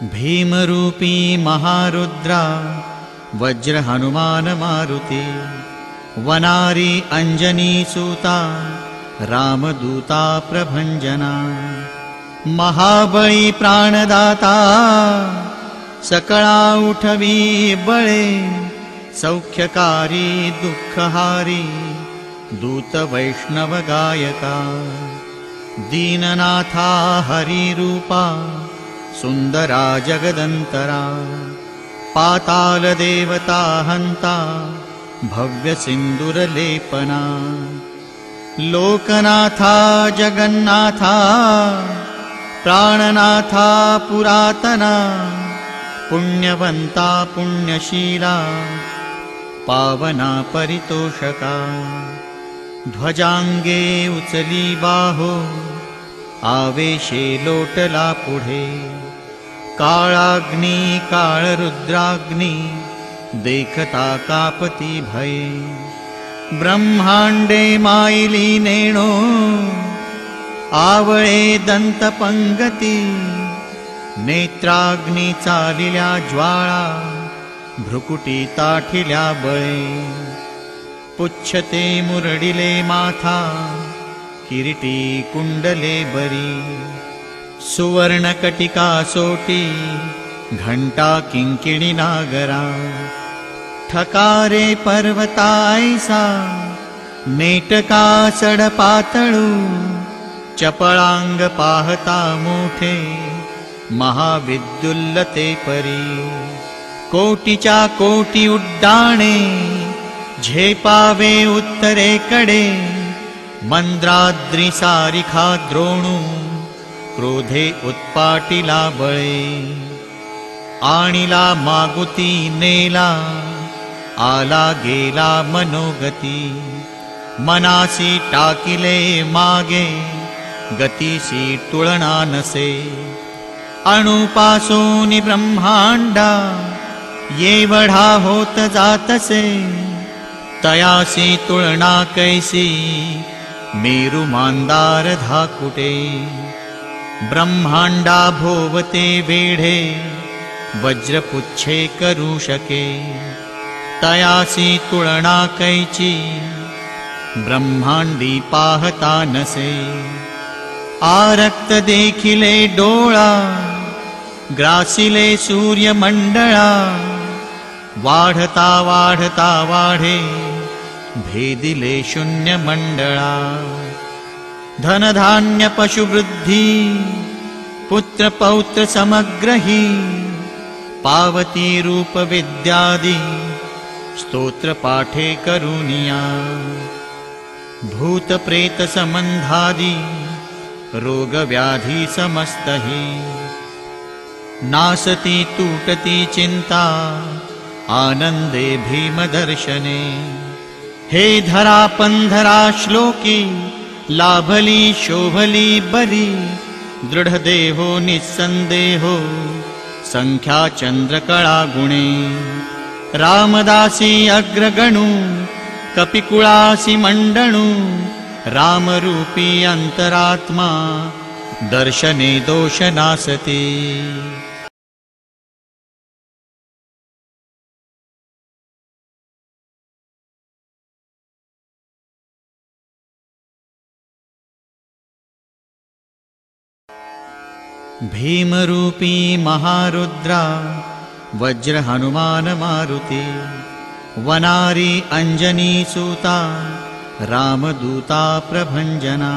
भीमरूपी महारुद्रा वज्र हनुमान मारुति वनारी अंजनी सूता रामदूता प्रभंजना महाबळी प्राणदाता सकळा उठवी बळे सौख्यकारी दुःखहारी दूत वैष्णव गायका दीननाथा हरिरूपा सुंदरा जगदंतरा पाताल देवता हंता भव्य सिंदूरलेपना लोकनाथा जगन्नाथा प्राणनाथा पुरातना पुण्यवंता पुण्यशीला पावना परितोषका ध्वजांगे उचली बाहो आवेशे लोटला पुढे काळाग्नी काळरुद्राग्नी देखता कापती भये ब्रह्मांडे मायली नेणो आवळे दंतपंगती नेत्राग्नी चालिल्या ज्वाळा भ्रुकुटी ताठिल्या बळे पुच्छते मुरडिले माथा किरीटी कुंडले बरी सुवर्णकटिका सोटी घंटा किंकिणी नागरा ठकारे पर्वतायसा नेटका सडपातळू चपळांग पाहता मोठे महाविद्युल्लते परी कोटीच्या कोटी उड्डाणे झेपावे उत्तरेकडे मंद्राद्री सारिखा द्रोणू क्रोधे उत्पाटिला बळे आणिला मागुती नेला आला गेला मनोगती मनासी टाकिले मागे गतीसी तुलना नसे अणुपासून ब्रह्मांडा येवढा होत जातसे तयासी तुलना कैसी मेरु मांदार धाकुटे ब्रह्मांडा भोवते वेढे वज्रपुच्छे करू शके तयासी तुलना कैची ब्रह्मांडी पाहता नसे आरक्त देखिले डोळा ग्रासिले सूर्यमंडळा वाढता वाढता वाढे भेदिले शून्य मंडळा धनधान्य पशुवृद्धी पुत्र पौत्र समग्रही पावती रूप विद्यादि स्तोत्र पाठे करुनिया भूत प्रेत संबंधादि रोग व्याधि समस्तहि नासती तूटती चिंता आनंदे भीम दर्शने हे धरा पंधरा श्लोकी लाभली शोभली बरी दृढदेहो निस्संदेहो संख्या चंद्रकळा गुणे रामदासी अग्रगणू कपिकुळासी मंडणू रामरूपी अंतरात्मा दर्शने दोष नासते भीमरूपी महारुद्रा वज्र हनुमान मारुति वनारी अंजनी सूता रामदूता प्रभंजना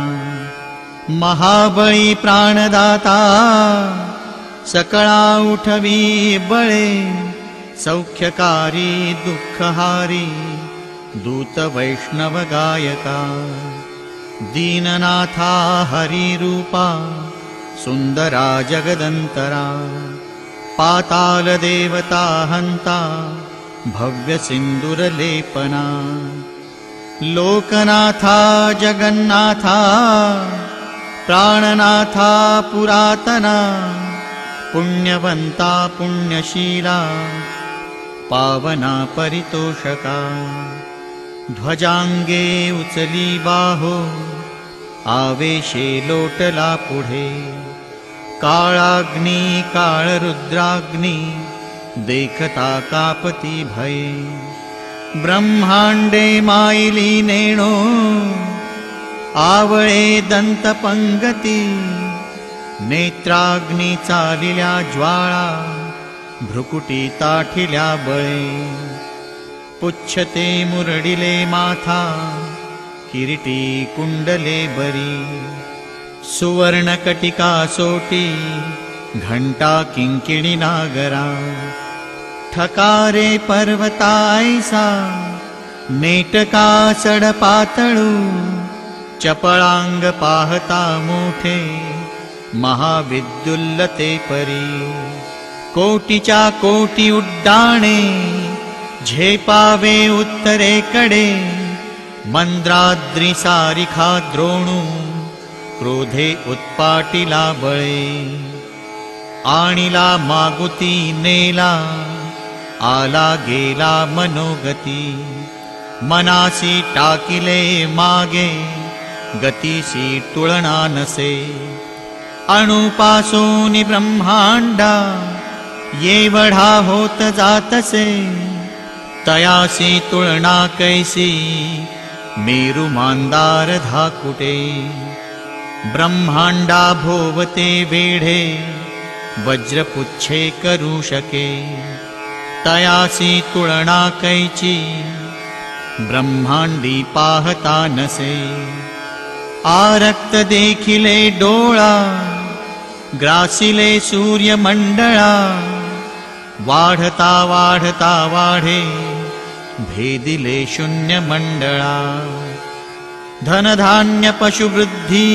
महाबळी प्राणदाता सकळा उठवी बळे सौख्यकारी दुःखहारी दूत वैष्णव गायका दीननाथा हरिरूपा सुंदरा जगदंतरा पाताल देवता हंता भव्य सिंदूरलेपना लोकनाथा जगन्नाथा प्राणनाथा पुरातना पुण्यवंता पुण्यशीला पावना परितोषका ध्वजांगे उचली बाहो आवेशे लोटला पुढे काळाग्नी काळरुद्राग्नी देखता कापती भय। ब्रह्मांडे मायली नेणो आवळे दंतपंगती। नेत्राग्नी चालिल्या ज्वाळा भ्रुकुटी ताठिल्या बळे। पुच्छते मुरडिले माथा किरीटी कुंडले बरी। सुवर्णकटिका सोटी घंटा किंकिणी नागरा। ठकारे पर्वता ऐसा नेटका सडपातळू। चपळांग पाहता मोठे महाविद्युल्लते परी। कोटीच्या कोटी उड्डाणे झेपावे उत्तरेकडे। मंद्राद्री सारिखा द्रोणू क्रोधे उत्पाटिला बळे। आणिला मागुती नेला आला गेला मनोगती। मनासी टाकिले मागे गतीसी तुलना नसे। अणुपासून ब्रह्मांडा येवढा होत जातसे। तयासी तुलना कैसी मेरु मांदार धाकुटे। ब्रह्मांडा भोवते वेढे वज्रपुच्छे करू शके। तयासी तुलना कैची ब्रह्मांडी पाहता नसे। आरक्त देखिले डोळा ग्रासिले सूर्यमंडळा। वाढता वाढता वाढे भेदिले शून्य मंडळा। धनधान्य पशुवृद्धी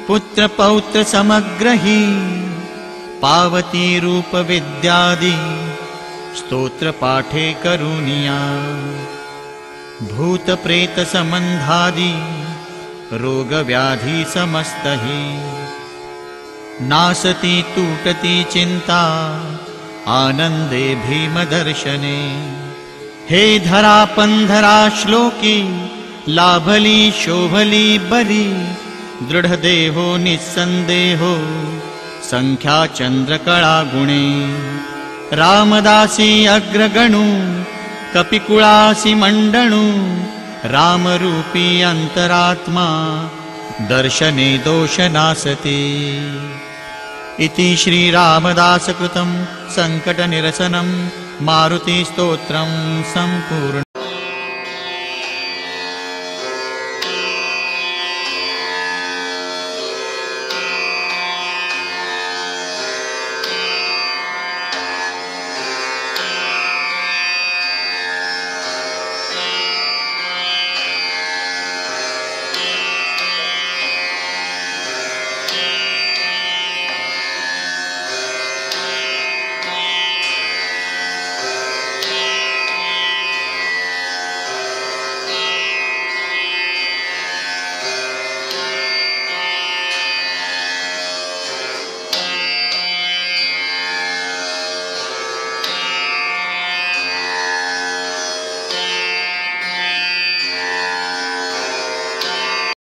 पुत्र पौत्र समग्रही। पावती रूप विद्यादि स्तोत्र पाठे करुनिया। भूत प्रेत संबंधादि रोग व्याधि समस्तहि। नासती तूटती चिंता आनंदे भीमदर्शने। हे धरा पंधरा श्लोकी लाभली शोभली बरी। दृढदेहो निस्संदेहो संख्या चंद्रकळा गुणे। रामदासी अग्रगणू कपिकुळासी मंडणू। रामरूपी अंतरात्मा दर्शने दोष नासते। इति श्री रामदासकृतं संकटनिरसनं मारुति स्तोत्रं संपूर्णम्।